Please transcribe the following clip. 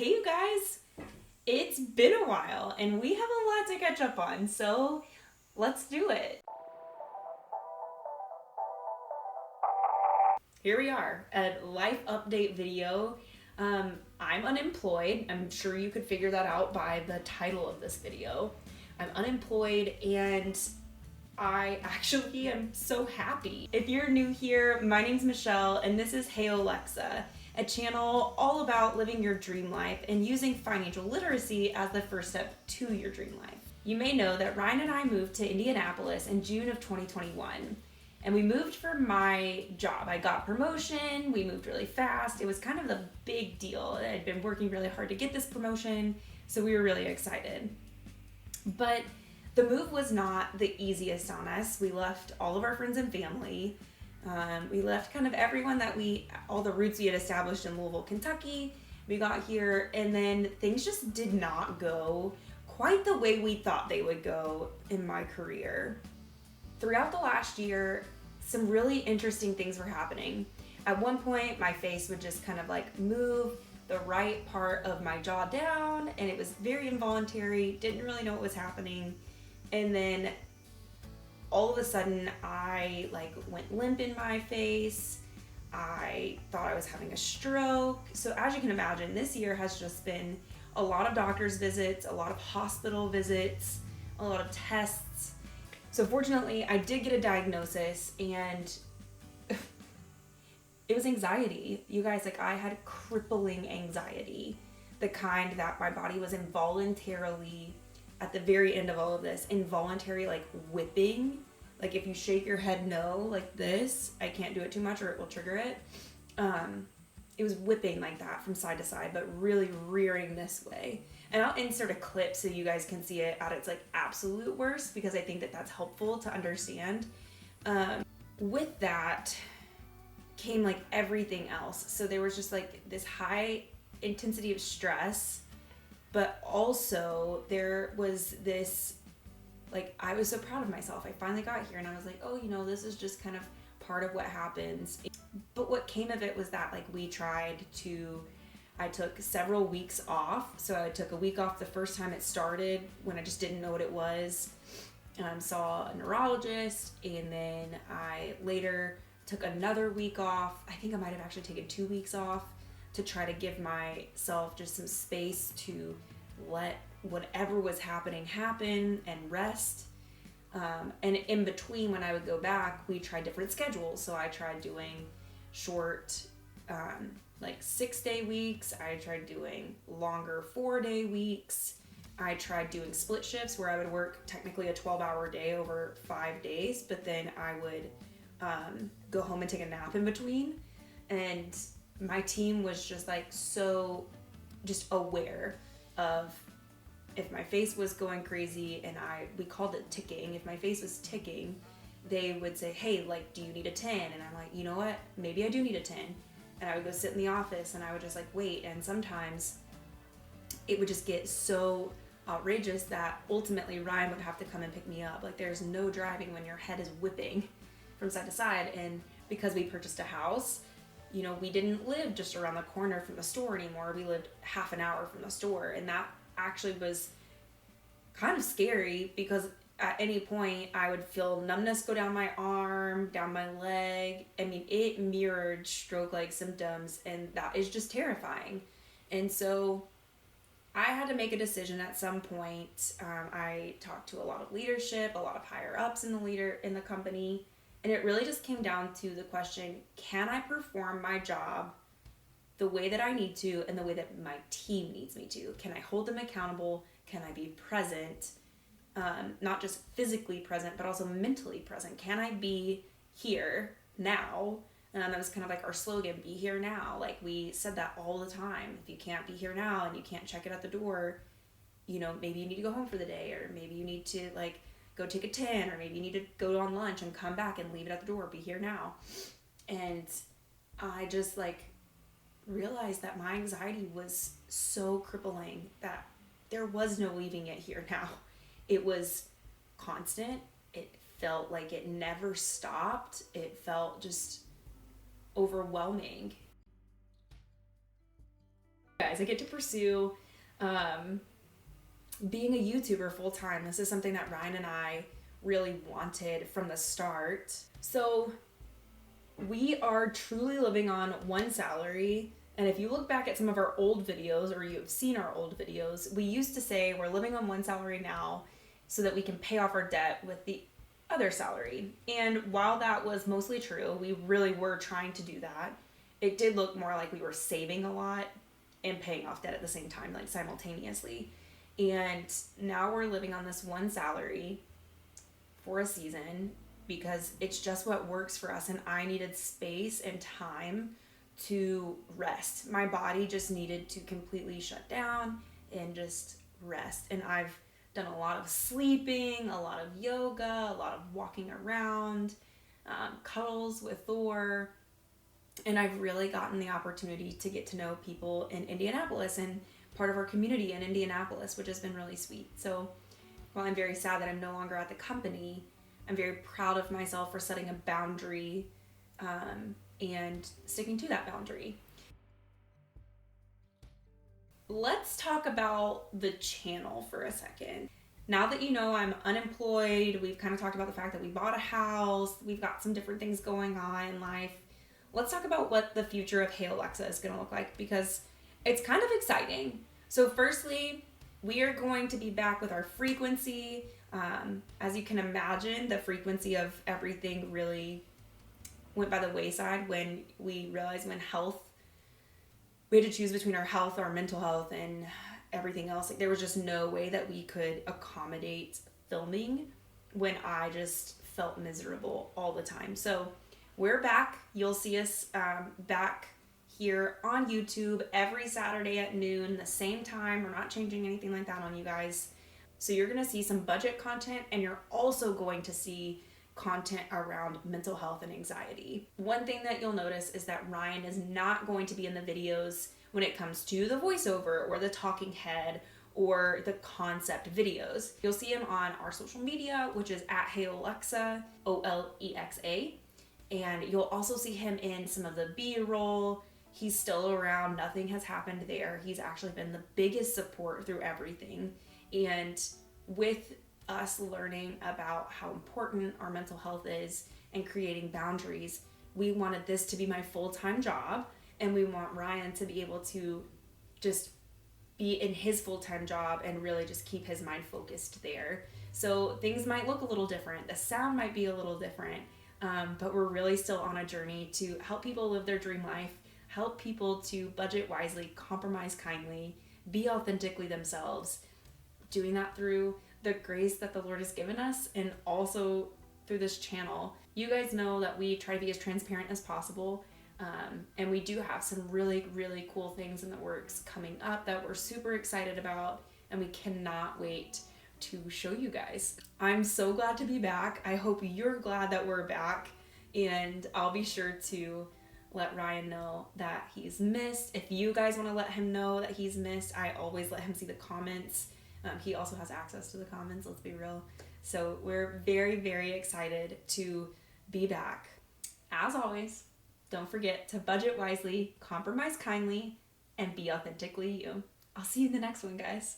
Hey you guys, it's been a while and we have a lot to catch up on, so let's do it. Here we are, a life update video. I'm unemployed. I'm sure you could figure that out by the title of this video. I'm unemployed and I actually am so happy. If you're new here, my name's Michelle and this is Hey Olexa, a channel all about living your dream life and using financial literacy as the first step to your dream life. You may know that Ryan and I moved to Indianapolis in June of 2021. And we moved for my job. I got promotion, we moved really fast. It was kind of the big deal. I'd been working really hard to get this promotion, so we were really excited. But the move was not the easiest on us. We left all of our friends and family. We left kind of everyone all the roots we had established in Louisville, Kentucky. We got here and then things just did not go quite the way we thought they would go in my career. Throughout the last year, some really interesting things were happening. At one point, my face would just kind of like move the right part of my jaw down, and it was very involuntary, didn't really know what was happening. And then all of a sudden, I went limp in my face. I thought I was having a stroke. So as you can imagine, this year has just been a lot of doctor's visits, a lot of hospital visits, a lot of tests. So fortunately, I did get a diagnosis and it was anxiety. You guys, I had crippling anxiety, the kind that my body was involuntarily, at the very end of all of this, involuntary whipping. Like if you shake your head no, like this, I can't do it too much or it will trigger it. It was whipping like that from side to side, but really rearing this way. And I'll insert a clip so you guys can see it at its absolute worst, because I think that that's helpful to understand. With that came everything else. So there was just this high intensity of stress, but also there was this, I was so proud of myself. I finally got here and I was like, oh, this is just kind of part of what happens. But what came of it was that I took several weeks off. So I took a week off the first time it started when I just didn't know what it was. Saw a neurologist, and then I later took another week off. I think I might have actually taken 2 weeks off to try to give myself just some space to let whatever was happening happen and rest. And in between, when I would go back, we tried different schedules. So I tried doing short 6-day weeks. I tried doing longer 4-day weeks. I tried doing split shifts where I would work technically a 12-hour day over 5 days, but then I would go home and take a nap in between. And my team was just so just aware of if my face was going crazy, and we called it ticking. If my face was ticking, they would say, hey, do you need a 10? And I'm like, you know what? Maybe I do need a 10. And I would go sit in the office and I would just wait. And sometimes it would just get so outrageous that ultimately Ryan would have to come and pick me up. There's no driving when your head is whipping from side to side. And because we purchased a house, we didn't live just around the corner from the store anymore. We lived half an hour from the store. And that actually was kind of scary, because at any point I would feel numbness go down my arm, down my leg. I mean, it mirrored stroke-like symptoms, and that is just terrifying. And so I had to make a decision at some point. I talked to a lot of leadership, a lot of higher ups in the company, and it really just came down to the question, can I perform my job the way that I need to and the way that my team needs me to? Can I hold them accountable? Can I be present? Not just physically present, but also mentally present. Can I be here now? That was kind of our slogan, be here now. We said that all the time. If you can't be here now and you can't check it at the door, maybe you need to go home for the day, or maybe you need to go take a 10, or maybe you need to go on lunch and come back and leave it at the door. Be here now. And I just realized that my anxiety was so crippling that there was no leaving it here now. It was constant. It felt like it never stopped. It felt just overwhelming. Guys, I get to pursue being a YouTuber full time. This is something that Ryan and I really wanted from the start. So we are truly living on one salary. And if you look back at some of our old videos, or you've seen our old videos, we used to say we're living on one salary now so that we can pay off our debt with the other salary. And while that was mostly true, we really were trying to do that. It did look more like we were saving a lot and paying off debt at the same time, like simultaneously. And now we're living on this one salary for a season because it's just what works for us. And I needed space and time to rest. My body just needed to completely shut down and just rest. And I've done a lot of sleeping, a lot of yoga, a lot of walking around, cuddles with Thor. And I've really gotten the opportunity to get to know people in Indianapolis and part of our community in Indianapolis, which has been really sweet. So while I'm very sad that I'm no longer at the company, I'm very proud of myself for setting a boundary and sticking to that boundary. Let's talk about the channel for a second. Now that you know I'm unemployed, we've kind of talked about the fact that we bought a house, we've got some different things going on in life. Let's talk about what the future of Hey Olexa is going to look like, because it's kind of exciting. So firstly, we are going to be back with our frequency. As you can imagine, the frequency of everything really went by the wayside when we realized we had to choose between our health, our mental health, and everything else. Like, there was just no way that we could accommodate filming when I just felt miserable all the time. So we're back. You'll see us back here on YouTube every Saturday at noon, the same time. We're not changing anything like that on you guys. So you're going to see some budget content, and you're also going to see content around mental health and anxiety. One thing that you'll notice is that Ryan is not going to be in the videos when it comes to the voiceover or the talking head or the concept videos. You'll see him on our social media, which is at Hey Olexa, Olexa. And you'll also see him in some of the B-roll. He's still around. Nothing has happened there. He's actually been the biggest support through everything. And with us learning about how important our mental health is and creating boundaries, we wanted this to be my full-time job, and we want Ryan to be able to just be in his full-time job and really just keep his mind focused there. So things might look a little different. The sound might be a little different, but we're really still on a journey to help people live their dream life, help people to budget wisely, compromise kindly, be authentically themselves, doing that through the grace that the Lord has given us and also through this channel. You guys know that we try to be as transparent as possible, and we do have some really, really cool things in the works coming up that we're super excited about, and we cannot wait to show you guys. I'm so glad to be back. I hope you're glad that we're back, and I'll be sure to let Ryan know that he's missed. If you guys want to let him know that he's missed, I always let him see the comments. He also has access to the comments, let's be real. So we're very, very excited to be back. As always, don't forget to budget wisely, compromise kindly, and be authentically you. I'll see you in the next one, guys.